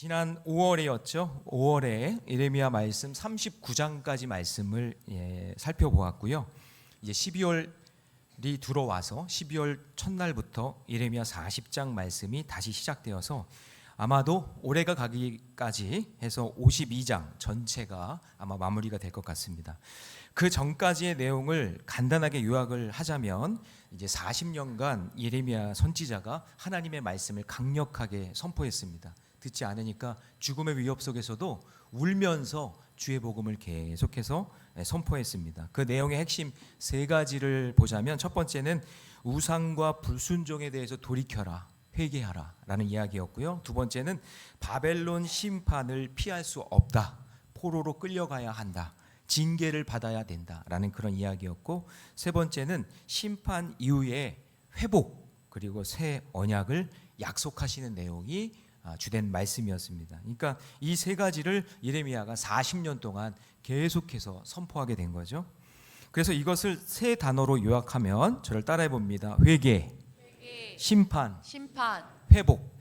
지난 5월이었죠. 5월에 예레미야 말씀 39장까지 말씀을 살펴보았고요. 이제 12월이 들어와서 12월 첫날부터 예레미야 40장 말씀이 다시 시작되어서 아마도 올해가 가기까지 해서 52장 전체가 아마 마무리가 될 것 같습니다. 그 전까지의 내용을 간단하게 요약을 하자면 이제 40년간 예레미야 선지자가 하나님의 말씀을 강력하게 선포했습니다. 듣지 않으니까 죽음의 위협 속에서도 울면서 주의 복음을 계속해서 선포했습니다. 그 내용의 핵심 세 가지를 보자면 첫 번째는 우상과 불순종에 대해서 돌이켜라, 회개하라 라는 이야기였고요. 두 번째는 바벨론 심판을 피할 수 없다, 포로로 끌려가야 한다, 징계를 받아야 된다라는 그런 이야기였고, 세 번째는 심판 이후에 회복 그리고 새 언약을 약속하시는 내용이 주된 말씀이었습니다. 그러니까 이 세 가지를 예레미야가 40년 동안 계속해서 선포하게 된 거죠. 그래서 이것을 세 단어로 요약하면 저를 따라해 봅니다. 회개, 심판, 회복.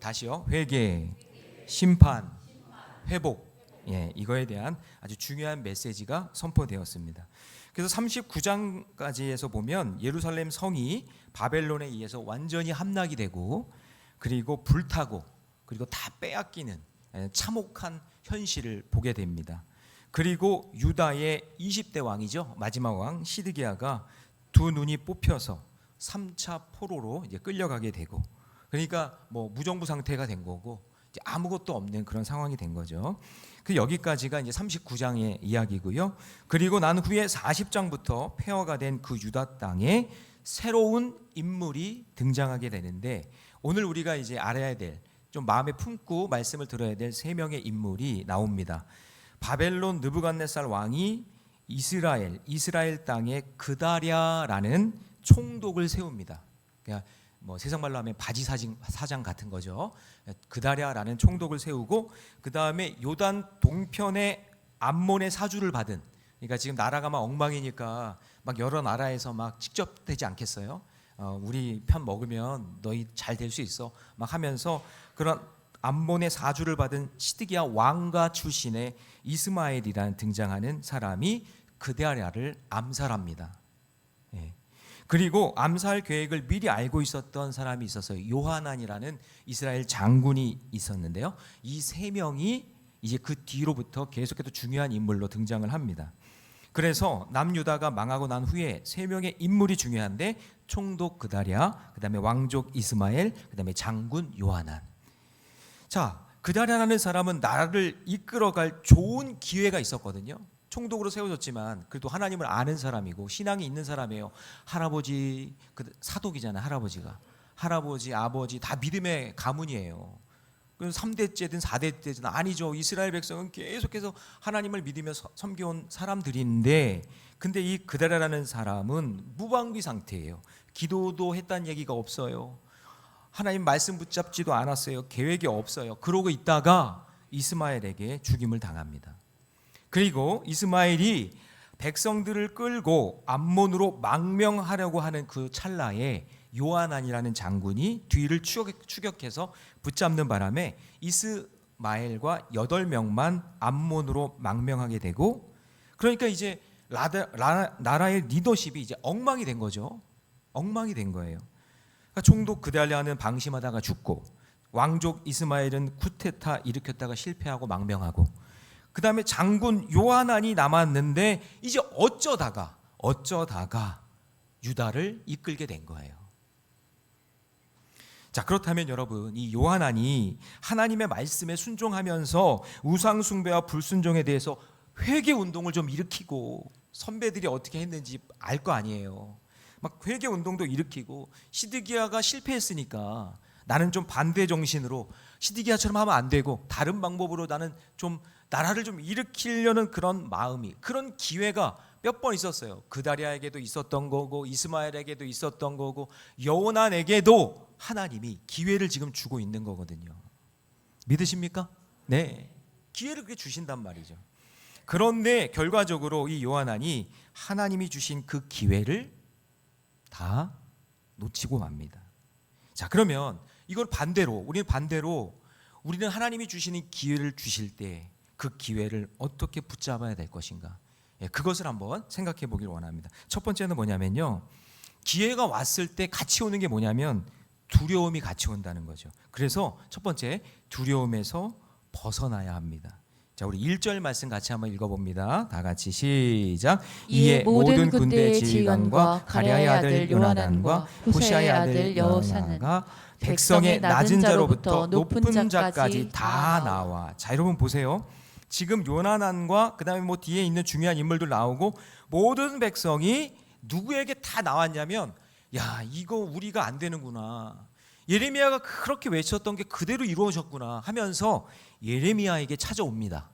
다시요. 회개, 심판, 회복. 이거에 대한 아주 중요한 메시지가 선포되었습니다. 그래서 39장까지에서 보면 예루살렘 성이 바벨론에 의해서 완전히 함락이 되고, 그리고 불타고, 그리고 다 빼앗기는 참혹한 현실을 보게 됩니다. 그리고 유다의 20대 왕이죠, 마지막 왕 시드기야가 두 눈이 뽑혀서 3차 포로로 이제 끌려가게 되고, 그러니까 뭐 무정부 상태가 된 거고 이제 아무것도 없는 그런 상황이 된 거죠. 그 여기까지가 이제 39장의 이야기고요. 그리고 난 후에 40장부터 폐허가 된 그 유다 땅에 새로운 인물이 등장하게 되는데, 오늘 우리가 이제 알아야 될, 좀 마음에 품고 말씀을 들어야 될 세 명의 인물이 나옵니다. 바벨론 느부갓네살 왕이 이스라엘 땅에 그다랴라는 총독을 세웁니다. 그냥 뭐 세상 말로 하면 바지 사장 같은 거죠. 그다랴라는 총독을 세우고, 그 다음에 요단 동편의 암몬의 사주를 받은, 그러니까 지금 나라가 막 엉망이니까 막 여러 나라에서 막 직접되지 않겠어요? 우리 편 먹으면 너희 잘 될 수 있어 막 하면서 그런 암몬의 사주를 받은 시드기야 왕가 출신의 이스마엘이라는 등장하는 사람이 그다랴를 암살합니다. 그리고 암살 계획을 미리 알고 있었던 사람이 있었어요. 요하난이라는 이스라엘 장군이 있었는데요. 이 세 명이 이제 그 뒤로부터 계속해서 중요한 인물로 등장을 합니다. 그래서 남유다가 망하고 난 후에 세 명의 인물이 중요한데, 총독 그다랴, 그다음에 왕족 이스마엘, 그다음에 장군 요하난. 자, 그다랴라는 사람은 나라를 이끌어갈 좋은 기회가 있었거든요. 총독으로 세워졌지만 그래도 하나님을 아는 사람이고 신앙이 있는 사람이에요. 할아버지, 사독이잖아요. 할아버지, 아버지 다 믿음의 가문이에요. 3대째든 4대째든 아니죠. 이스라엘 백성은 계속해서 하나님을 믿으며 섬겨온 사람들인데, 근데 이 그다랴라는 사람은 무방비 상태예요. 기도도 했다는 얘기가 없어요. 하나님 말씀 붙잡지도 않았어요. 계획이 없어요. 그러고 있다가 이스마엘에게 죽임을 당합니다. 그리고 이스마엘이 백성들을 끌고 암몬으로 망명하려고 하는 그 찰나에 요하난이라는 장군이 뒤를 추격해서 붙잡는 바람에 이스마엘과 8명만 암몬으로 망명하게 되고, 그러니까 이제 나라의 리더십이 이제 엉망이 된 거죠. 엉망이 된 거예요. 그러니까 총독 그다랴는 방심하다가 죽고, 왕족 이스마엘은 쿠데타 일으켰다가 실패하고 망명하고, 그 다음에 장군 요하난이 남았는데 이제 어쩌다가 유다를 이끌게 된 거예요. 자, 그렇다면 여러분, 이 요하난이 하나님의 말씀에 순종하면서 우상 숭배와 불순종에 대해서 회개 운동을 좀 일으키고, 선배들이 어떻게 했는지 알 거 아니에요. 막 회개 운동도 일으키고, 시드기야가 실패했으니까 나는 좀 반대 정신으로 시드기야처럼 하면 안 되고 다른 방법으로 나는 좀 나라를 좀 일으키려는 그런 마음이, 그런 기회가 몇 번 있었어요. 그다랴에게도 있었던 거고, 이스마엘에게도 있었던 거고, 요하난에게도 하나님이 기회를 지금 주고 있는 거거든요. 믿으십니까? 네, 기회를 그렇게 주신단 말이죠. 그런데 결과적으로 이 요하난이 하나님이 주신 그 기회를 다 놓치고 맙니다. 자, 그러면 이걸 반대로, 우리는 반대로 우리는 하나님이 주시는 기회를 주실 때 그 기회를 어떻게 붙잡아야 될 것인가? 그것을 한번 생각해 보길 원합니다. 첫 번째는 뭐냐면요, 기회가 왔을 때 같이 오는 게 뭐냐면 두려움이 같이 온다는 거죠. 그래서 첫 번째, 두려움에서 벗어나야 합니다. 자, 우리 1절 말씀 같이 한번 읽어봅니다. 다 같이 시작. 이에 모든 군대의 지휘관과 가랴의 아들 요나단과 호세아의 아들 여호사나가 백성의 낮은 자로부터 높은 자까지 다 나와. 자, 여러분 보세요. 지금 요나단과 그다음에 뭐 뒤에 있는 중요한 인물들 나오고 모든 백성이 누구에게 다 나왔냐면, 야, 이거 우리가 안 되는구나, 예레미야가 그렇게 외쳤던 게 그대로 이루어졌구나 하면서 예레미야에게 찾아옵니다.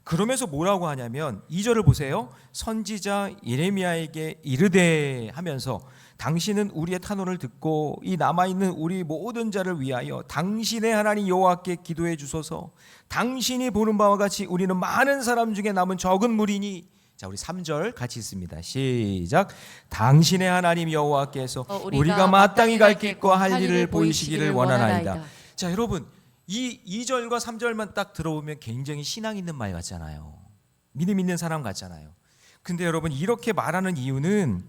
그러면서 뭐라고 하냐면 2절을 보세요. 선지자 예레미야에게 이르되 하면서 당신은 우리의 탄원을 듣고 이 남아있는 우리 모든 자를 위하여 당신의 하나님 여호와께 기도해 주소서. 당신이 보는 바와 같이 우리는 많은 사람 중에 남은 적은 무리니. 자, 우리 3절 같이 있습니다. 시작. 당신의 하나님 여호와께서 우리가 마땅히 갈 길과 할 일을 보이시기를 원하나이다. 자, 여러분, 이 2절과 3절만 딱 들어보면 굉장히 신앙 있는 말 같잖아요. 믿음 있는 사람 같잖아요. 근데 여러분, 이렇게 말하는 이유는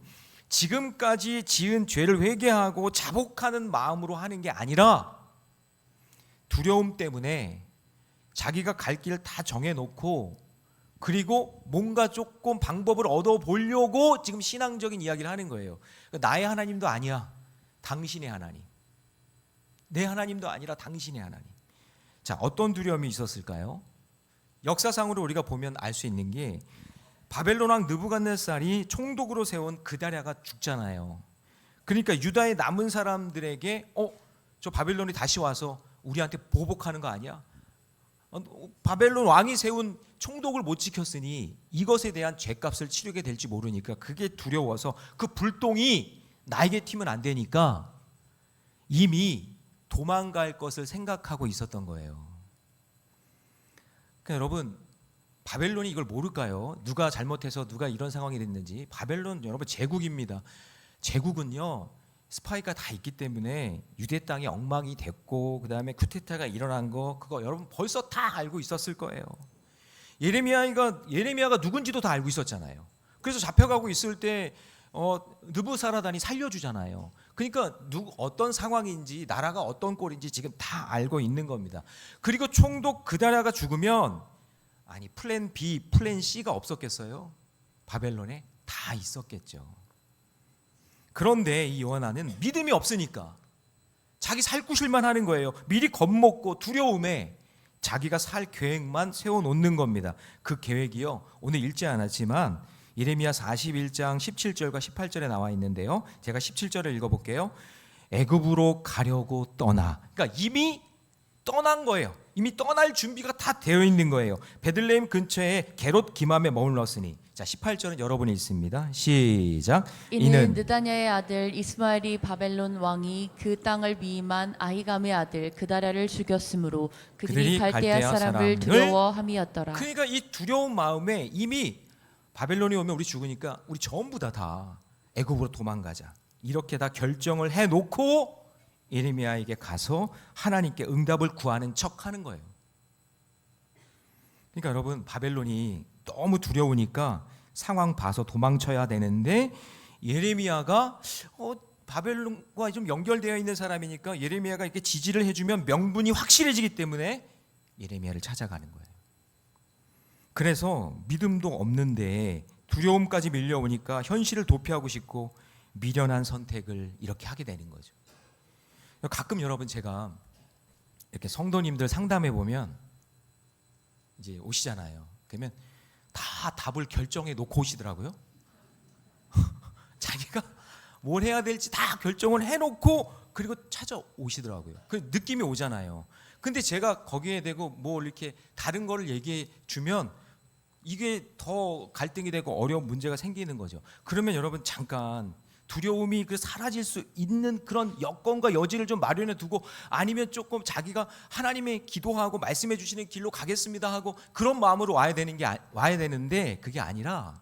지금까지 지은 죄를 회개하고 자복하는 마음으로 하는 게 아니라 두려움 때문에 자기가 갈 길 다 정해놓고 그리고 뭔가 조금 방법을 얻어보려고 지금 신앙적인 이야기를 하는 거예요. 나의 하나님도 아니야, 당신의 하나님. 내 하나님도 아니라 당신의 하나님. 자, 어떤 두려움이 있었을까요? 역사상으로 우리가 보면 알 수 있는 게 바벨론 왕 느부갓네살이 총독으로 세운 그다랴가 죽잖아요. 그러니까 유다의 남은 사람들에게 저 바벨론이 다시 와서 우리한테 보복하는 거 아니야? 바벨론 왕이 세운 총독을 못 지켰으니 이것에 대한 죄값을 치르게 될지 모르니까 그게 두려워서 그 불똥이 나에게 튀면 안 되니까 이미 도망갈 것을 생각하고 있었던 거예요. 그러니까 여러분, 바벨론이 이걸 모를까요? 누가 잘못해서 누가 이런 상황이 됐는지. 바벨론 여러분 제국입니다. 제국은요, 스파이가 다 있기 때문에 유대 땅이 엉망이 됐고 그다음에 쿠데타가 일어난 거 그거 여러분 벌써 다 알고 있었을 거예요. 예레미야가 누군지도 다 알고 있었잖아요. 그래서 잡혀가고 있을 때 느부사라단이 살려주잖아요. 그러니까 어떤 상황인지 나라가 어떤 꼴인지 지금 다 알고 있는 겁니다. 그리고 총독 그다랴가 죽으면 아니 플랜 B, 플랜 C가 없었겠어요? 바벨론에 다 있었겠죠. 그런데 이 요나는 믿음이 없으니까 자기 살 구실만 하는 거예요. 미리 겁먹고 두려움에 자기가 살 계획만 세워놓는 겁니다. 그 계획이요, 오늘 읽지 않았지만 예레미야 41장 17절과 18절에 나와 있는데요, 제가 17절을 읽어볼게요. 애굽으로 가려고 떠나. 그러니까 이미 떠난 거예요. 이미 떠날 준비가 다 되어 있는 거예요. 베들레헴 근처에 게롯 기맘에 머물렀으니. 자, 18절은 여러분이 읽습니다. 시작. 이는 느다냐의 아들 이스마엘이 바벨론 왕이 그 땅을 위임한 아히감의 아들 그다랴를 죽였으므로 그들이 갈대아 사람을 두려워함이었더라. 그러니까 이 두려운 마음에 이미 바벨론이 오면 우리 죽으니까 우리 전부 다 애굽으로 도망가자, 이렇게 다 결정을 해놓고 예레미야에게 가서 하나님께 응답을 구하는 척하는 거예요. 그러니까 여러분, 바벨론이 너무 두려우니까 상황 봐서 도망쳐야 되는데 예레미야가 바벨론과 좀 연결되어 있는 사람이니까 예레미야가 이렇게 지지를 해주면 명분이 확실해지기 때문에 예레미야를 찾아가는 거예요. 그래서 믿음도 없는데 두려움까지 밀려오니까 현실을 도피하고 싶고 미련한 선택을 이렇게 하게 되는 거죠. 가끔 여러분, 제가 이렇게 성도님들 상담해 보면 이제 오시잖아요. 그러면 다 답을 결정해 놓고 오시더라고요. 자기가 뭘 해야 될지 다 결정을 해놓고 그리고 찾아오시더라고요. 그 느낌이 오잖아요. 근데 제가 거기에 대고 뭐 이렇게 다른 거를 얘기해 주면 이게 더 갈등이 되고 어려운 문제가 생기는 거죠. 그러면 여러분, 잠깐 두려움이 사라질 수 있는 그런 여건과 여지를 좀 마련해 두고, 아니면 조금 자기가 하나님의 기도하고 말씀해 주시는 길로 가겠습니다 하고 그런 마음으로 와야 되는데 그게 아니라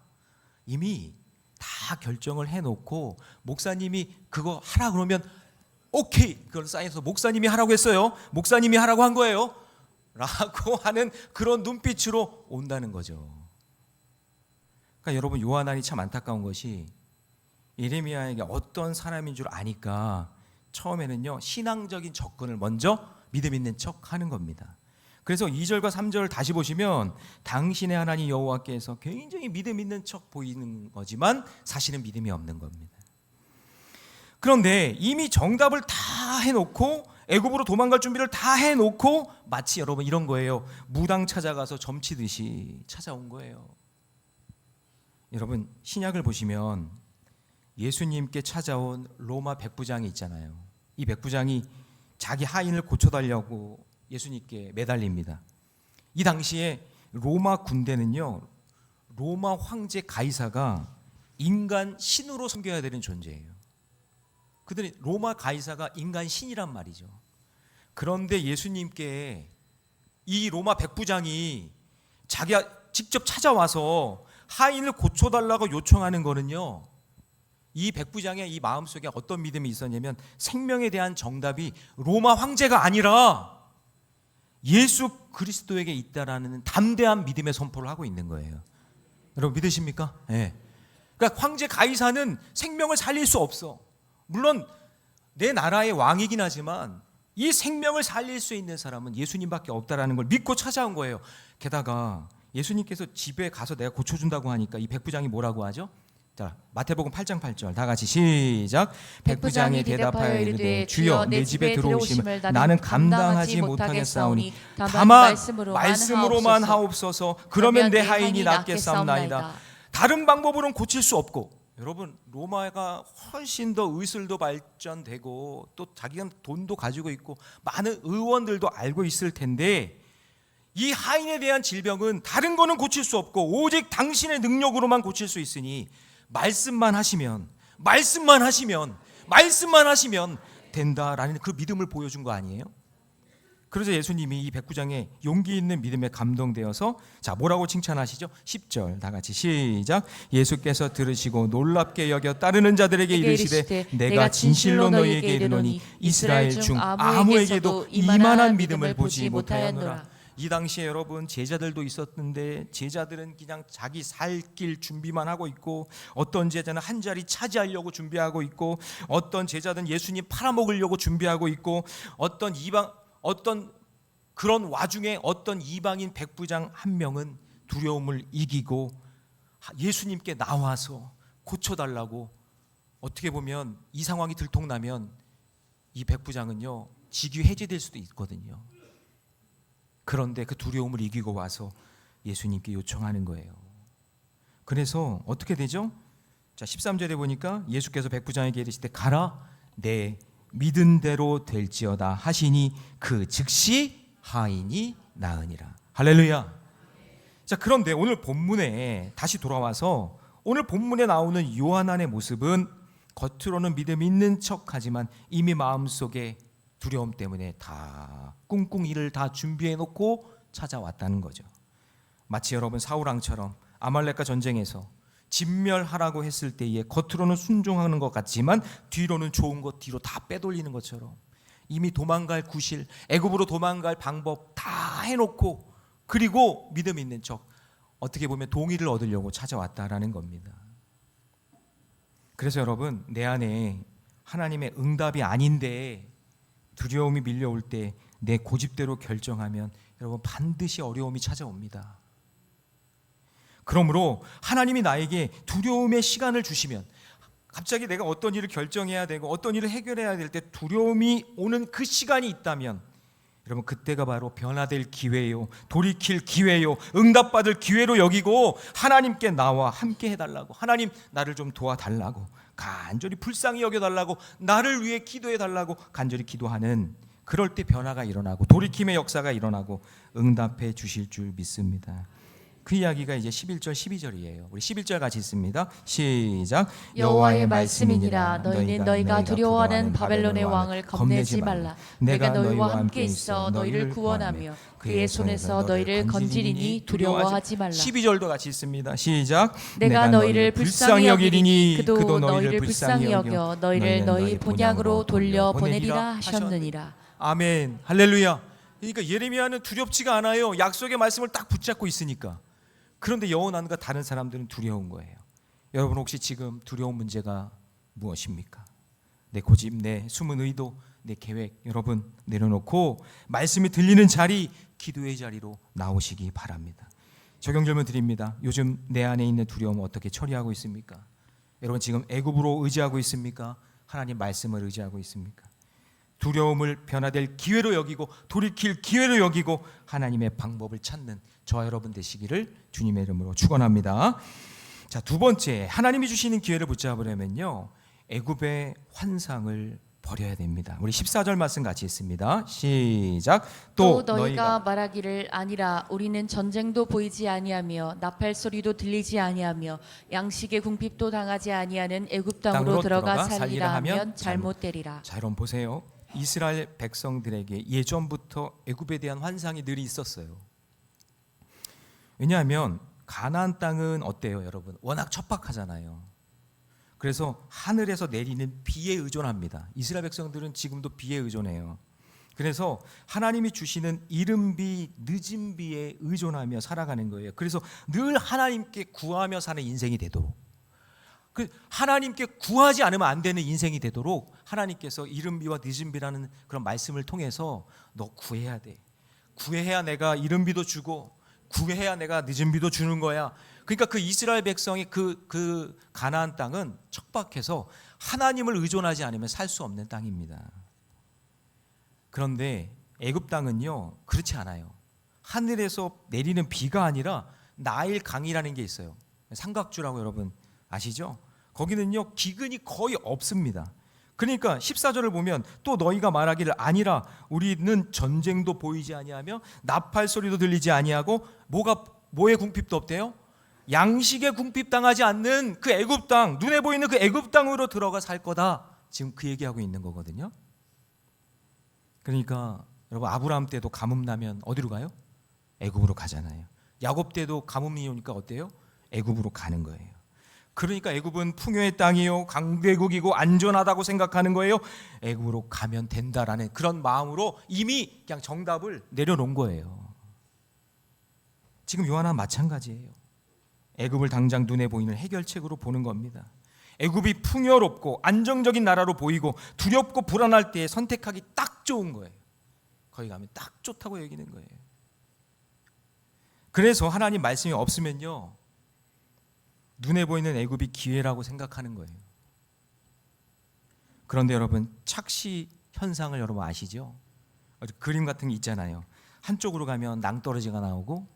이미 다 결정을 해놓고 목사님이 그거 하라 그러면 오케이, 그걸 쌓여서 목사님이 하라고 했어요. 목사님이 하라고 한 거예요. 라고 하는 그런 눈빛으로 온다는 거죠. 그러니까 여러분, 요한안이 참 안타까운 것이 예레미야에게 어떤 사람인 줄 아니까 처음에는요 신앙적인 접근을 먼저 믿음 있는 척 하는 겁니다. 그래서 2절과 3절을 다시 보시면 당신의 하나님 여호와께서 굉장히 믿음 있는 척 보이는 거지만 사실은 믿음이 없는 겁니다. 그런데 이미 정답을 다 해놓고 애굽으로 도망갈 준비를 다 해놓고 마치 여러분 이런 거예요. 무당 찾아가서 점치듯이 찾아온 거예요. 여러분, 신약을 보시면 예수님께 찾아온 로마 백부장이 있잖아요. 이 백부장이 자기 하인을 고쳐달라고 예수님께 매달립니다. 이 당시에 로마 군대는요 로마 황제 가이사가 인간 신으로 섬겨야 되는 존재예요. 그들이 로마 가이사가 인간 신이란 말이죠. 그런데 예수님께 이 로마 백부장이 자기가 직접 찾아와서 하인을 고쳐달라고 요청하는 거는요, 이 백부장의 이 마음속에 어떤 믿음이 있었냐면 생명에 대한 정답이 로마 황제가 아니라 예수 그리스도에게 있다라는 담대한 믿음의 선포를 하고 있는 거예요. 여러분 믿으십니까? 네. 그러니까 황제 가이사는 생명을 살릴 수 없어. 물론 내 나라의 왕이긴 하지만 이 생명을 살릴 수 있는 사람은 예수님밖에 없다라는 걸 믿고 찾아온 거예요. 게다가 예수님께서 집에 가서 내가 고쳐준다고 하니까 이 백부장이 뭐라고 하죠? 자, 마태복음 8장 8절 다 같이 시작. 백부장이 대답하여 이르되 주여 내 집에 들어오심을 나는 감당하지 못하겠사오니 다만 말씀으로만 하옵소서. 그러면 내 하인이 낫겠사옵나이다. 다른 방법으로는 고칠 수 없고, 여러분 로마가 훨씬 더 의술도 발전되고 또 자기가 돈도 가지고 있고 많은 의원들도 알고 있을 텐데 이 하인에 대한 질병은 다른 거는 고칠 수 없고 오직 당신의 능력으로만 고칠 수 있으니 말씀만 하시면 된다라는 그 믿음을 보여준 거 아니에요? 그래서 예수님이 이 백부장의 용기 있는 믿음에 감동되어서 자 뭐라고 칭찬하시죠? 10절 다 같이 시작. 예수께서 들으시고 놀랍게 여겨 따르는 자들에게 이르시되 내가 진실로 너희에게 이르노니 이스라엘 중 아무에게도 이만한 믿음을 보지 못하였노라. 이 당시에 여러분 제자들도 있었는데 제자들은 그냥 자기 살 길 준비만 하고 있고, 어떤 제자는 한 자리 차지하려고 준비하고 있고, 어떤 제자들은 예수님 팔아먹으려고 준비하고 있고, 어떤 그런 와중에 어떤 이방인 백부장 한 명은 두려움을 이기고 예수님께 나와서 고쳐달라고, 어떻게 보면 이 상황이 들통나면 이 백부장은요 직위 해제될 수도 있거든요. 그런데 그 두려움을 이기고 와서 예수님께 요청하는 거예요. 그래서 어떻게 되죠? 자 13절에 보니까 예수께서 백부장에게 이르시되 가라 내 믿은 대로 될지어다 하시니 그 즉시 하인이 나으니라. 할렐루야. 자 그런데 오늘 본문에 다시 돌아와서 오늘 본문에 나오는 요한안의 모습은 겉으로는 믿음 있는 척하지만 이미 마음속에 두려움 때문에 다 꿍꿍 이를 다 준비해 놓고 찾아왔다는 거죠. 마치 여러분 사울왕처럼 아말렉과 전쟁에서 진멸하라고 했을 때에 겉으로는 순종하는 것 같지만 뒤로는 좋은 것 뒤로 다 빼돌리는 것처럼 이미 도망갈 구실, 애굽으로 도망갈 방법 다 해놓고 그리고 믿음 있는 척 어떻게 보면 동의를 얻으려고 찾아왔다라는 겁니다. 그래서 여러분 내 안에 하나님의 응답이 아닌데 두려움이 밀려올 때 내 고집대로 결정하면 여러분 반드시 어려움이 찾아옵니다. 그러므로 하나님이 나에게 두려움의 시간을 주시면, 갑자기 내가 어떤 일을 결정해야 되고 어떤 일을 해결해야 될 때 두려움이 오는 그 시간이 있다면 여러분 그때가 바로 변화될 기회요, 돌이킬 기회요, 응답받을 기회로 여기고 하나님께 나와 함께 해달라고, 하나님 나를 좀 도와달라고 간절히 불쌍히 여겨달라고, 나를 위해 기도해달라고 간절히 기도하는, 그럴 때 변화가 일어나고 돌이킴의 역사가 일어나고 응답해 주실 줄 믿습니다. 그 이야기가 이제 11절 12절이에요. 우리 11절 같이 읽습니다. 시작. 여호와의 말씀이니라 너희는 너희가 두려워하는 바벨론의 왕을 겁내지 말라. 내가 너희와 함께 있어 너희를 구원하며 그의 손에서 너희를 건지리니 두려워하지 말라. 12절도 같이 읽습니다. 시작. 내가 너희를 불쌍히 여기리니 그도 너희를 불쌍히 여겨 너희를 너희 본향으로 돌려 보내리라 하셨느니라. 아멘. 할렐루야. 그러니까 예레미야는 두렵지가 않아요. 약속의 말씀을 딱 붙잡고 있으니까. 그런데 여호난과 다른 사람들은 두려운 거예요. 여러분 혹시 지금 두려운 문제가 무엇입니까? 내 고집, 내 숨은 의도, 내 계획 여러분 내려놓고 말씀이 들리는 자리, 기도의 자리로 나오시기 바랍니다. 적용 질문 드립니다. 요즘 내 안에 있는 두려움 어떻게 처리하고 있습니까? 여러분 지금 애굽으로 의지하고 있습니까? 하나님 말씀을 의지하고 있습니까? 두려움을 변화될 기회로 여기고 돌이킬 기회로 여기고 하나님의 방법을 찾는 저와 여러분 되시기를 주님의 이름으로 축원합니다. 자, 두 번째, 하나님이 주시는 기회를 붙잡으려면요, 애굽의 환상을 버려야 됩니다. 우리 14절 말씀 같이 있습니다. 시작. 또 너희가 말하기를 아니라 우리는 전쟁도 보이지 아니하며 나팔 소리도 들리지 아니하며 양식의 궁핍도 당하지 아니하는 애굽 땅으로 들어가 살리라 하면 잘못되리라. 자, 여러분 보세요. 이스라엘 백성들에게 예전부터 애굽에 대한 환상이 늘 있었어요. 왜냐하면 가나안 땅은 어때요, 여러분? 워낙 척박하잖아요. 그래서 하늘에서 내리는 비에 의존합니다. 이스라엘 백성들은 지금도 비에 의존해요. 그래서 하나님이 주시는 이른 비, 늦은 비에 의존하며 살아가는 거예요. 그래서 늘 하나님께 구하며 사는 인생이 되도록, 하나님께 구하지 않으면 안 되는 인생이 되도록 하나님께서 이른 비와 늦은 비라는 그런 말씀을 통해서 너 구해야 돼. 구해야 내가 이른 비도 주고 구해야 내가 늦은 비도 주는 거야. 그러니까 그 이스라엘 백성이 그 가나안 땅은 척박해서 하나님을 의존하지 않으면 살 수 없는 땅입니다. 그런데 애굽 땅은요 그렇지 않아요. 하늘에서 내리는 비가 아니라 나일 강이라는 게 있어요. 삼각주라고 여러분 아시죠? 거기는요 기근이 거의 없습니다. 그러니까 14절을 보면 또 너희가 말하기를 아니라 우리는 전쟁도 보이지 아니하며 나팔 소리도 들리지 아니하고 뭐의 궁핍도 없대요? 양식의 궁핍 당하지 않는 그 애굽 땅, 눈에 보이는 그 애굽 땅으로 들어가 살 거다. 지금 그 얘기하고 있는 거거든요. 그러니까 여러분 아브라함 때도 가뭄 나면 어디로 가요? 애굽으로 가잖아요. 야곱 때도 가뭄이 오니까 어때요? 애굽으로 가는 거예요. 그러니까 애굽은 풍요의 땅이요 강대국이고 안전하다고 생각하는 거예요. 애굽으로 가면 된다라는 그런 마음으로 이미 그냥 정답을 내려놓은 거예요. 지금 요한은 마찬가지예요. 애굽을 당장 눈에 보이는 해결책으로 보는 겁니다. 애굽이 풍요롭고 안정적인 나라로 보이고 두렵고 불안할 때 선택하기 딱 좋은 거예요. 거기 가면 딱 좋다고 여기는 거예요. 그래서 하나님 말씀이 없으면요 눈에 보이는 애굽이 기회라고 생각하는 거예요. 그런데 여러분 착시 현상을 여러분 아시죠? 그림 같은 게 있잖아요. 한쪽으로 가면 낭떠러지가 나오고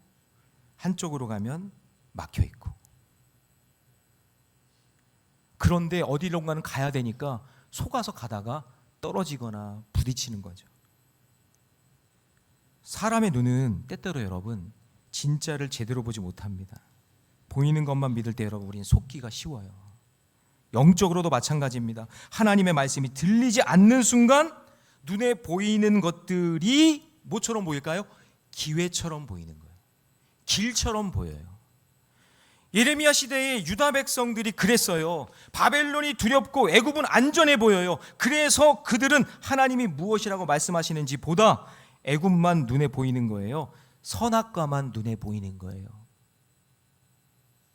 한쪽으로 가면 막혀 있고. 그런데 어디론가는 가야 되니까 속아서 가다가 떨어지거나 부딪히는 거죠. 사람의 눈은 때때로 여러분 진짜를 제대로 보지 못합니다. 보이는 것만 믿을 때 여러분 우리는 속기가 쉬워요. 영적으로도 마찬가지입니다. 하나님의 말씀이 들리지 않는 순간 눈에 보이는 것들이 뭐처럼 보일까요? 기회처럼 보이는 거예요. 길처럼 보여요. 예레미야 시대의 유다 백성들이 그랬어요. 바벨론이 두렵고 애굽은 안전해 보여요. 그래서 그들은 하나님이 무엇이라고 말씀하시는지 보다 애굽만 눈에 보이는 거예요. 선악과만 눈에 보이는 거예요.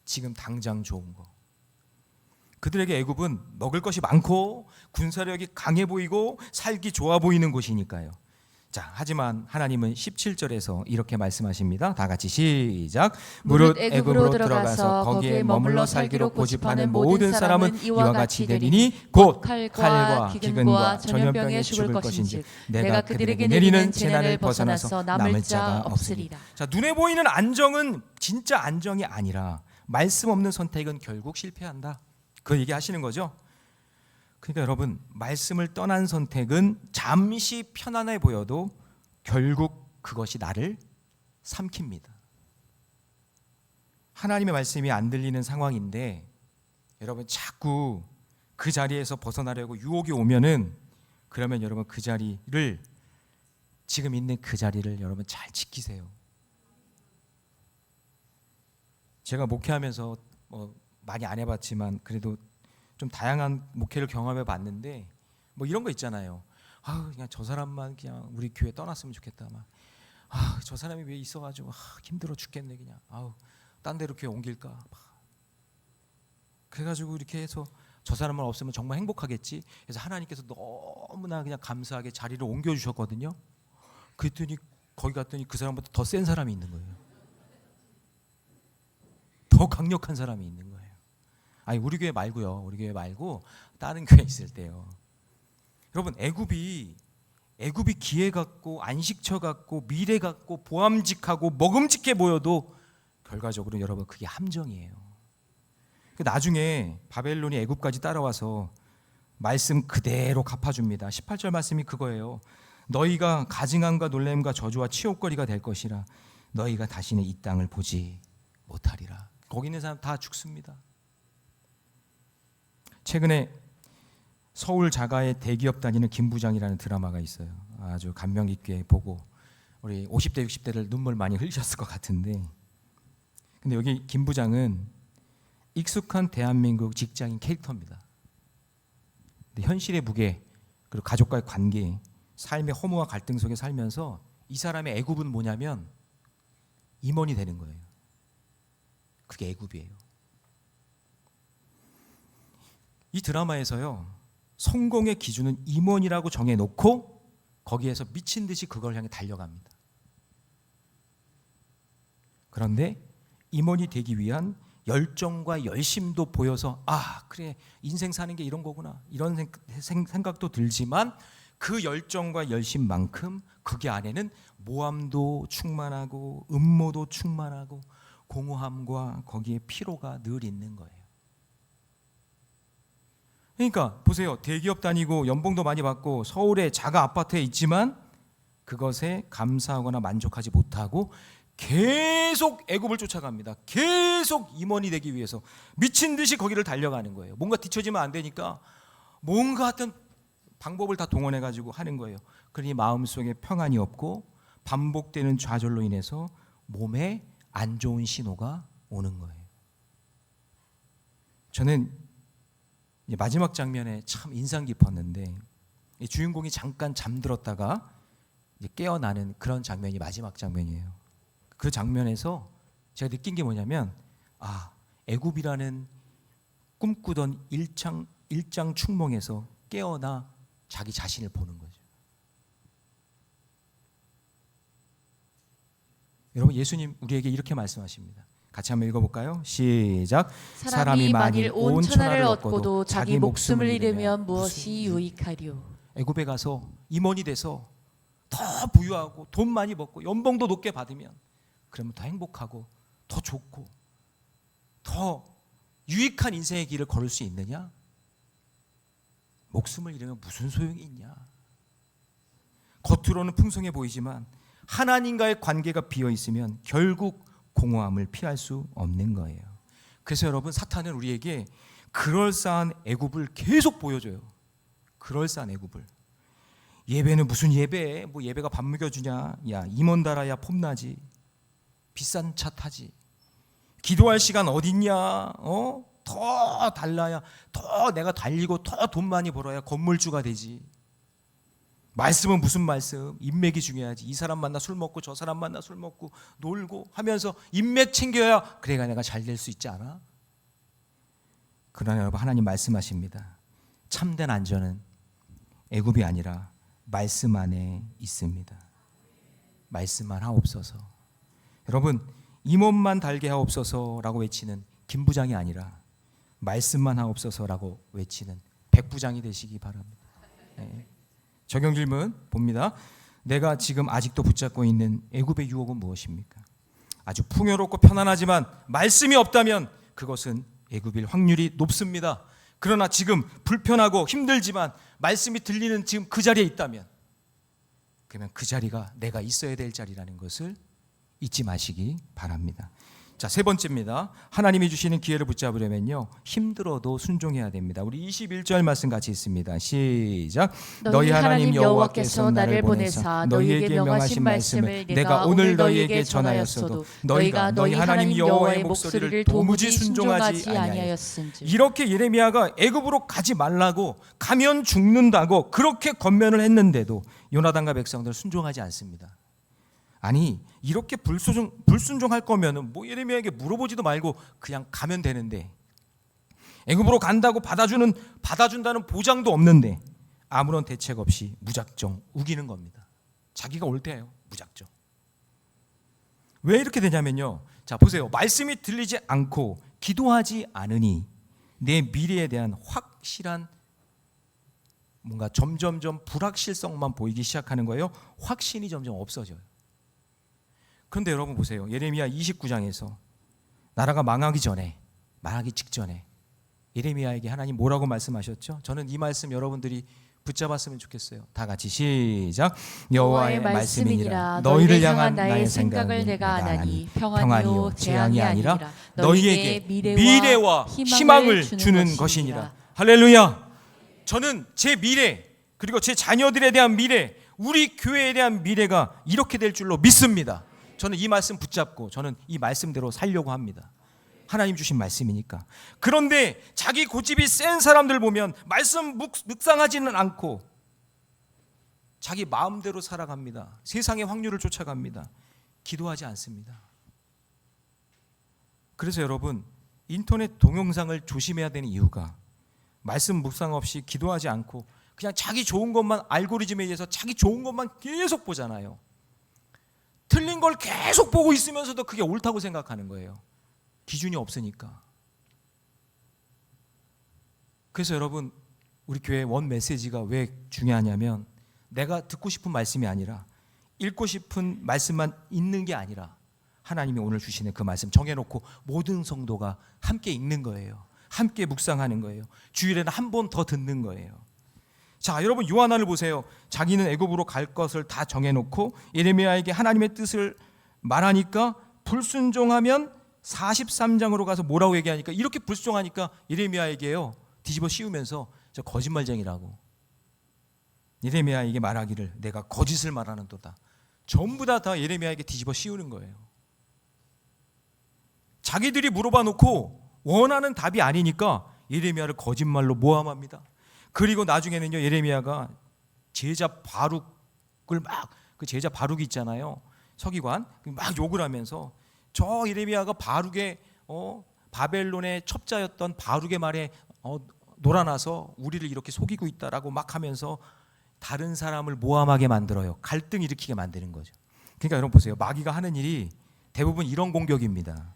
지금 당장 좋은 거. 그들에게 애굽은 먹을 것이 많고 군사력이 강해 보이고 살기 좋아 보이는 곳이니까요. 자, 하지만 하나님은 17절에서 이렇게 말씀하십니다. 다 같이 시작. 무릇 애굽으로 들어가서 거기에 머물러 살기로 고집하는 모든 사람은 이와 같이 되리니 곧 칼과 기근과 전염병에 죽을 것인지 내가 그들에게 내리는 재난을 벗어나서 남을 자가 없으리라. 자, 눈에 보이는 안정은 진짜 안정이 아니라 말씀 없는 선택은 결국 실패한다. 그 얘기 하시는 거죠. 그러니까 여러분 말씀을 떠난 선택은 잠시 편안해 보여도 결국 그것이 나를 삼킵니다. 하나님의 말씀이 안 들리는 상황인데 여러분 자꾸 그 자리에서 벗어나려고 유혹이 오면은 그러면 여러분 그 자리를 지금 있는 그 자리를 여러분 잘 지키세요. 제가 목회하면서 많이 안 해봤지만 그래도 좀 다양한 목회를 경험해 봤는데 뭐 이런 거 있잖아요. 그냥 저 사람만 그냥 우리 교회 떠났으면 좋겠다. 막 저 사람이 왜 있어가지고 힘들어 죽겠네 그냥. 딴 데로 교회 옮길까. 그래가지고 이렇게 해서 저 사람만 없으면 정말 행복하겠지. 그래서 하나님께서 너무나 그냥 감사하게 자리를 옮겨주셨거든요. 그랬더니 거기 갔더니 그 사람보다 더 센 사람이 있는 거예요. 더 강력한 사람이 있는 거예요. 아니 우리 교회 말고요. 우리 교회 말고 다른 교회 있을 때요. 여러분 애굽이 기회 같고 안식처 같고 미래 같고 보암직하고 먹음직해 보여도 결과적으로 여러분 그게 함정이에요. 나중에 바벨론이 애굽까지 따라와서 말씀 그대로 갚아줍니다. 18절 말씀이 그거예요. 너희가 가증함과 놀램과 저주와 치욕거리가 될 것이라. 너희가 다시는 이 땅을 보지 못하리라. 거기 있는 사람 다 죽습니다. 최근에 서울 자가의 대기업 다니는 김 부장이라는 드라마가 있어요. 아주 감명 깊게 보고 우리 50대 60대를 눈물 많이 흘리셨을 것 같은데, 근데 여기 김 부장은 익숙한 대한민국 직장인 캐릭터입니다. 근데 현실의 무게 그리고 가족과의 관계, 삶의 허무와 갈등 속에 살면서 이 사람의 애굽은 뭐냐면 임원이 되는 거예요. 그게 애굽이에요. 이 드라마에서요, 성공의 기준은 임원이라고 정해놓고 거기에서 미친 듯이 그걸 향해 달려갑니다. 그런데 임원이 되기 위한 열정과 열심도 보여서 그래 인생 사는 게 이런 거구나 이런 생각도 들지만 그 열정과 열심만큼 그게 안에는 모함도 충만하고 음모도 충만하고 공허함과 거기에 피로가 늘 있는 거예요. 그러니까 보세요. 대기업 다니고 연봉도 많이 받고 서울의 자가 아파트에 있지만 그것에 감사하거나 만족하지 못하고 계속 애굽을 쫓아갑니다. 계속 임원이 되기 위해서 미친 듯이 거기를 달려가는 거예요. 뭔가 뒤처지면 안 되니까 뭔가 하여튼 방법을 다 동원해가지고 하는 거예요. 그러니 마음속에 평안이 없고 반복되는 좌절로 인해서 몸에 안 좋은 신호가 오는 거예요. 저는 마지막 장면에 참 인상 깊었는데 이 주인공이 잠깐 잠들었다가 깨어나는 그런 장면이 마지막 장면이에요. 그 장면에서 제가 느낀 게 뭐냐면 애굽이라는 꿈꾸던 일장 축몽에서 깨어나 자기 자신을 보는 거죠. 여러분 예수님 우리에게 이렇게 말씀하십니다. 같이 한번 읽어볼까요? 시작. 사람이 만일 온 천하를 얻고도 자기 목숨을 잃으면 무엇이 유익하리요. 애굽에 가서 임원이 돼서 더 부유하고 돈 많이 벌고 연봉도 높게 받으면 그러면 더 행복하고 더 좋고 더 유익한 인생의 길을 걸을 수 있느냐? 목숨을 잃으면 무슨 소용이 있냐? 겉으로는 풍성해 보이지만 하나님과의 관계가 비어 있으면 결국 공허함을 피할 수 없는 거예요. 그래서 여러분 사탄은 우리에게 그럴싸한 애굽을 계속 보여줘요. 그럴싸한 애굽을. 예배는 무슨 예배? 뭐 예배가 밥 먹여주냐? 야 임원 달아야 폼나지. 비싼 차 타지. 기도할 시간 어딨냐? 더 달라야 더 내가 달리고 더 돈 많이 벌어야 건물주가 되지. 말씀은 무슨 말씀? 인맥이 중요하지. 이 사람 만나 술 먹고 저 사람 만나 술 먹고 놀고 하면서 인맥 챙겨야 그래가 내가 잘 될 수 있지 않아? 그러나 여러분 하나님 말씀하십니다. 참된 안전은 애굽이 아니라 말씀 안에 있습니다. 말씀만 하옵소서. 여러분 임원만 달게 하옵소서라고 외치는 김 부장이 아니라 말씀만 하옵소서라고 외치는 백 부장이 되시기 바랍니다. 네. 적용 질문 봅니다. 내가 지금 아직도 붙잡고 있는 애굽의 유혹은 무엇입니까? 아주 풍요롭고 편안하지만 말씀이 없다면 그것은 애굽일 확률이 높습니다. 그러나 지금 불편하고 힘들지만 말씀이 들리는 지금 그 자리에 있다면 그러면 그 자리가 내가 있어야 될 자리라는 것을 잊지 마시기 바랍니다. 자, 세 번째입니다. 하나님이 주시는 기회를 붙잡으려면요 힘들어도 순종해야 됩니다. 우리 21절 말씀 같이 있습니다. 시작. 너희 하나님 여호와께서 나를 보내사 너희에게 명하신 말씀을 내가 오늘 너희에게 전하였어도 너희가 너희 하나님 여호와의 목소리를 도무지 순종하지 아니하였은즉. 이렇게 예레미야가 애굽으로 가지 말라고 가면 죽는다고 그렇게 권면을 했는데도 요나단과 백성들 순종하지 않습니다. 아니 이렇게 불순종할 거면은 뭐 예레미야에게 물어보지도 말고 그냥 가면 되는데, 애굽으로 간다고 받아준다는 보장도 없는데 아무런 대책 없이 무작정 우기는 겁니다. 자기가 옳대요. 무작정. 왜 이렇게 되냐면요, 자 보세요. 말씀이 들리지 않고 기도하지 않으니 내 미래에 대한 확실한 뭔가 점점점 불확실성만 보이기 시작하는 거예요. 확신이 점점 없어져요. 그런데 여러분 보세요. 예레미야 29장에서 나라가 망하기 직전에 예레미야에게 하나님 뭐라고 말씀하셨죠? 저는 이 말씀 여러분들이 붙잡았으면 좋겠어요. 다 같이 시작. 여호와의 말씀이니라. 너희를 향한 나의 생각을 내가 아나니 평안이요 재앙이 아니라 너희에게 미래와 희망을 주는 것이니라. 할렐루야. 저는 제 미래, 그리고 제 자녀들에 대한 미래, 우리 교회에 대한 미래가 이렇게 될 줄로 믿습니다. 저는 이 말씀 붙잡고 저는 이 말씀대로 살려고 합니다. 하나님 주신 말씀이니까. 그런데 자기 고집이 센 사람들 보면 말씀 묵상하지는 않고 자기 마음대로 살아갑니다. 세상의 확률을 쫓아갑니다. 기도하지 않습니다. 그래서 여러분, 인터넷 동영상을 조심해야 되는 이유가 말씀 묵상 없이 기도하지 않고 그냥 자기 좋은 것만, 알고리즘에 의해서 자기 좋은 것만 계속 보잖아요. 틀린 걸 계속 보고 있으면서도 그게 옳다고 생각하는 거예요. 기준이 없으니까. 그래서 여러분, 우리 교회 원 메시지가 왜 중요하냐면, 내가 듣고 싶은 말씀이 아니라 읽고 싶은 말씀만 있는 게 아니라 하나님이 오늘 주시는 그 말씀 정해놓고 모든 성도가 함께 읽는 거예요. 함께 묵상하는 거예요. 주일에는 한 번 더 듣는 거예요. 자, 여러분 요한을 보세요. 자기는 애굽으로 갈 것을 다 정해놓고 예레미야에게 하나님의 뜻을 말하니까 불순종하면 43장으로 가서 뭐라고 얘기하니까, 이렇게 불순종하니까 예레미야에게요 뒤집어 씌우면서 저 거짓말쟁이라고 예레미야에게 말하기를 내가 거짓을 말하는도다. 전부 다 예레미야에게 뒤집어 씌우는 거예요. 자기들이 물어봐 놓고 원하는 답이 아니니까 예레미야를 거짓말로 모함합니다. 그리고 나중에는요, 예레미야가 제자 바룩을 그 제자 바룩이 있잖아요, 서기관, 막 욕을 하면서 저 예레미야가 바룩의 바벨론의 첩자였던 바룩의 말에 놀아나서 우리를 이렇게 속이고 있다라고 막 하면서 다른 사람을 모함하게 만들어요. 갈등 일으키게 만드는 거죠. 그러니까 여러분 보세요. 마귀가 하는 일이 대부분 이런 공격입니다.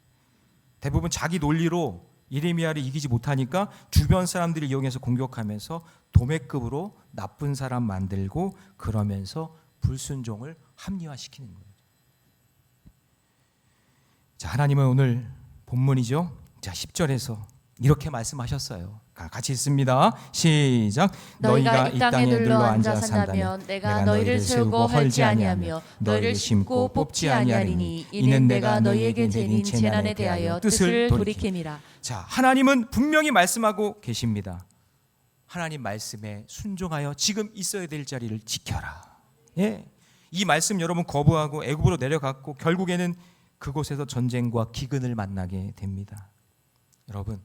대부분 자기 논리로 예레미야를 이기지 못하니까 주변 사람들을 이용해서 공격하면서 도매급으로 나쁜 사람 만들고, 그러면서 불순종을 합리화시키는 거예요. 자, 하나님은 오늘 본문이죠. 자, 10절에서 이렇게 말씀하셨어요. 같이 읽습니다. 시작. 너희가 이 땅에 눌러 앉아 산다면 내가 너희를 세우고 헐지 아니하며 너희를 심고 뽑지 아니하리니 이는 내가 너희에게 내린 재난에 대하여 뜻을 돌이킴이라. 자, 하나님은 분명히 말씀하고 계십니다. 하나님 말씀에 순종하여 지금 있어야 될 자리를 지켜라. 예, 이 말씀 여러분 거부하고 애굽으로 내려갔고 결국에는 그곳에서 전쟁과 기근을 만나게 됩니다. 여러분,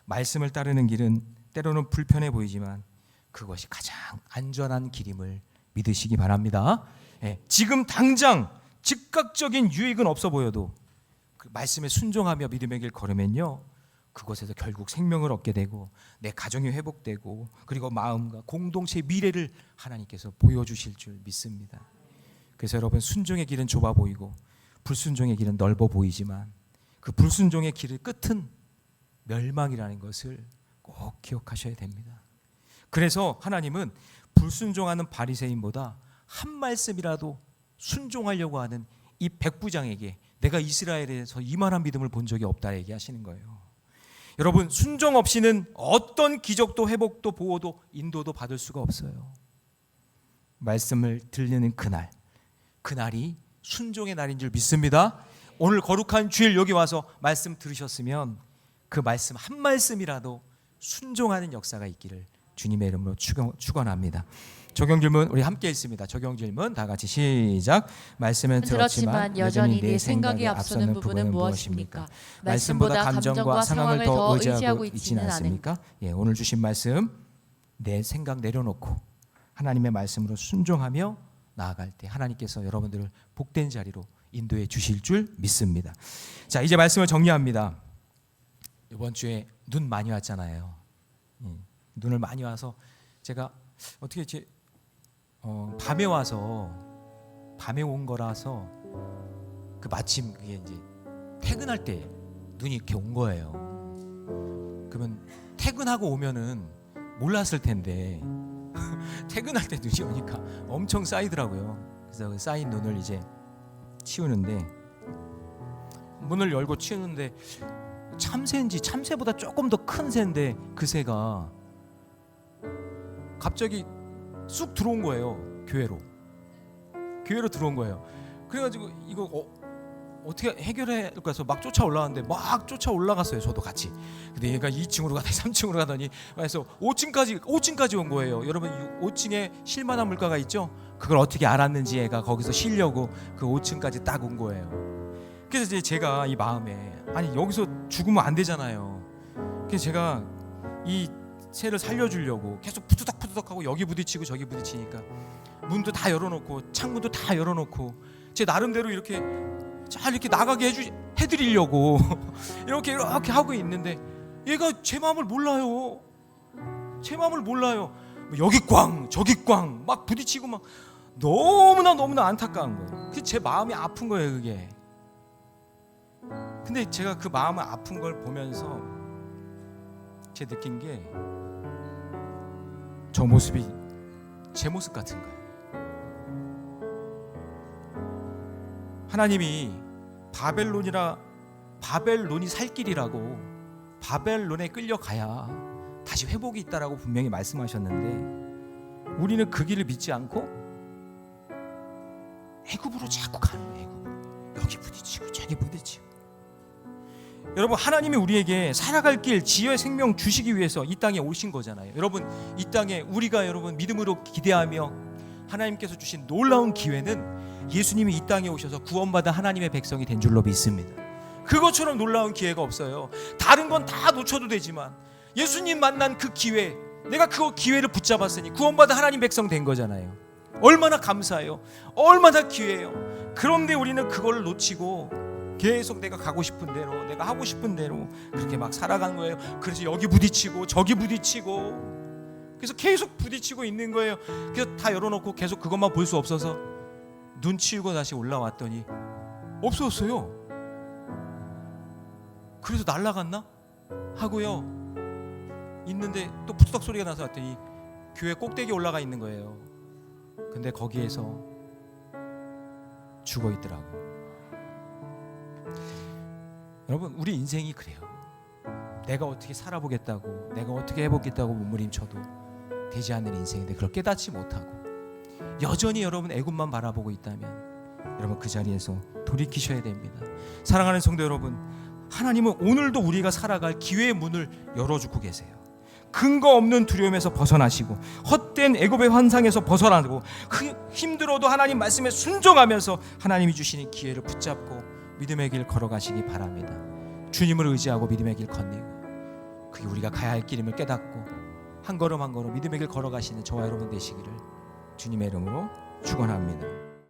말씀을 따르는 길은 때로는 불편해 보이지만 그것이 가장 안전한 길임을 믿으시기 바랍니다. 예, 지금 당장 즉각적인 유익은 없어 보여도 그 말씀에 순종하며 믿음의 길 걸으면요, 그곳에서 결국 생명을 얻게 되고 내 가정이 회복되고 그리고 마음과 공동체의 미래를 하나님께서 보여주실 줄 믿습니다. 그래서 여러분, 순종의 길은 좁아 보이고 불순종의 길은 넓어 보이지만 그 불순종의 길의 끝은 멸망이라는 것을 꼭 기억하셔야 됩니다. 그래서 하나님은 불순종하는 바리새인보다 한 말씀이라도 순종하려고 하는 이 백부장에게 내가 이스라엘에서 이만한 믿음을 본 적이 없다 얘기하시는 거예요. 여러분, 순종 없이는 어떤 기적도 회복도 보호도 인도도 받을 수가 없어요. 말씀을 들리는 그날이 순종의 날인 줄 믿습니다. 오늘 거룩한 주일 여기 와서 말씀 들으셨으면 그 말씀 한 말씀이라도 순종하는 역사가 있기를 주님의 이름으로 축원합니다. 적용 질문 우리 함께 있습니다. 적용 질문 다 같이 시작. 말씀은 들었지만 여전히 내 생각이 앞서는 부분은 무엇입니까? 말씀보다 감정과 상황을 더 의지하고 있지는 않습니까? 예, 오늘 주신 말씀 내 생각 내려놓고 하나님의 말씀으로 순종하며 나아갈 때 하나님께서 여러분들을 복된 자리로 인도해 주실 줄 믿습니다. 자, 이제 말씀을 정리합니다. 이번 주에 눈 많이 왔잖아요. 눈을 많이 와서 제가 어떻게 밤에 온 거라서 그 마침 그게 이제 퇴근할 때 눈이 이렇게 온 거예요. 그러면 퇴근하고 오면은 몰랐을 텐데 퇴근할 때 눈이 오니까 엄청 쌓이더라고요. 그래서 그 쌓인 눈을 이제 치우는데 문을 열고 치우는데 참새인지 참새보다 조금 더 큰 새인데 그 새가 갑자기 쑥 들어온 거예요. 교회로 들어온 거예요. 그래가지고 이거 어떻게 해결해 할까 해서 막 쫓아 올라갔는데 막 쫓아 올라갔어요. 저도 같이. 근데 얘가 2층으로 가더니 3층으로 가더니 그래서 5층까지 온 거예요. 여러분 5층에 실만한 물가가 있죠? 그걸 어떻게 알았는지 얘가 거기서 쉬려고 그 5층까지 딱 온 거예요. 그래서 이제 제가 이 마음에 아니 여기서 죽으면 안 되잖아요. 그래서 제가 이 새를 살려주려고 계속 푸드덕푸드덕하고 여기 부딪히고 저기 부딪히니까 문도 다 열어놓고 창문도 다 열어놓고 제 나름대로 이렇게 잘 이렇게 나가게 해드리려고 이렇게 하고 있는데 얘가 제 마음을 몰라요. 제 마음을 몰라요. 여기 꽝 저기 꽝 막 부딪히고 막 너무나 안타까운 거예요. 그게 제 마음이 아픈 거예요. 그게. 근데 제가 그 마음을 아픈 걸 보면서 제 느낀 게 저 모습이 제 모습 같은 거예요. 하나님이 바벨론이 살 길이라고 바벨론에 끌려가야 다시 회복이 있다라고 분명히 말씀하셨는데 우리는 그 길을 믿지 않고 애굽으로 자꾸 가는 거예요. 애굽. 여기 부딪히고 저기 부딪히고. 여러분 하나님이 우리에게 살아갈 길 지혜의 생명 주시기 위해서 이 땅에 오신 거잖아요. 여러분 이 땅에 우리가 여러분 믿음으로 기대하며 하나님께서 주신 놀라운 기회는 예수님이 이 땅에 오셔서 구원받은 하나님의 백성이 된 줄로 믿습니다. 그것처럼 놀라운 기회가 없어요. 다른 건 다 놓쳐도 되지만 예수님 만난 그 기회, 내가 그 기회를 붙잡았으니 구원받은 하나님 백성 된 거잖아요. 얼마나 감사해요. 얼마나 기회예요. 그런데 우리는 그걸 놓치고 계속 내가 가고 싶은 대로 내가 하고 싶은 대로 그렇게 막 살아간 거예요. 그래서 여기 부딪히고 저기 부딪히고 그래서 계속 부딪히고 있는 거예요. 그래서 다 열어놓고 계속 그것만 볼 수 없어서 눈 치우고 다시 올라왔더니 없었어요. 그래서 날아갔나 하고요. 있는데 또 부뚜덕 소리가 나서 왔더니 교회 꼭대기에 올라가 있는 거예요. 근데 거기에서 죽어 있더라고요. 여러분 우리 인생이 그래요. 내가 어떻게 살아보겠다고 내가 어떻게 해보겠다고 몸부림쳐도 되지 않는 인생인데 그걸 깨닫지 못하고 여전히 여러분 애굽만 바라보고 있다면 여러분 그 자리에서 돌이키셔야 됩니다. 사랑하는 성도 여러분, 하나님은 오늘도 우리가 살아갈 기회의 문을 열어주고 계세요. 근거 없는 두려움에서 벗어나시고 헛된 애굽의 환상에서 벗어나고 힘들어도 하나님 말씀에 순종하면서 하나님이 주시는 기회를 붙잡고 믿음의 길 걸어가시기 바랍니다. 주님을 의지하고 믿음의 길 건네고 그게 우리가 가야 할 길임을 깨닫고 한 걸음 한 걸음 믿음의 길 걸어가시는 저와 여러분 되시기를 주님의 이름으로 축원합니다.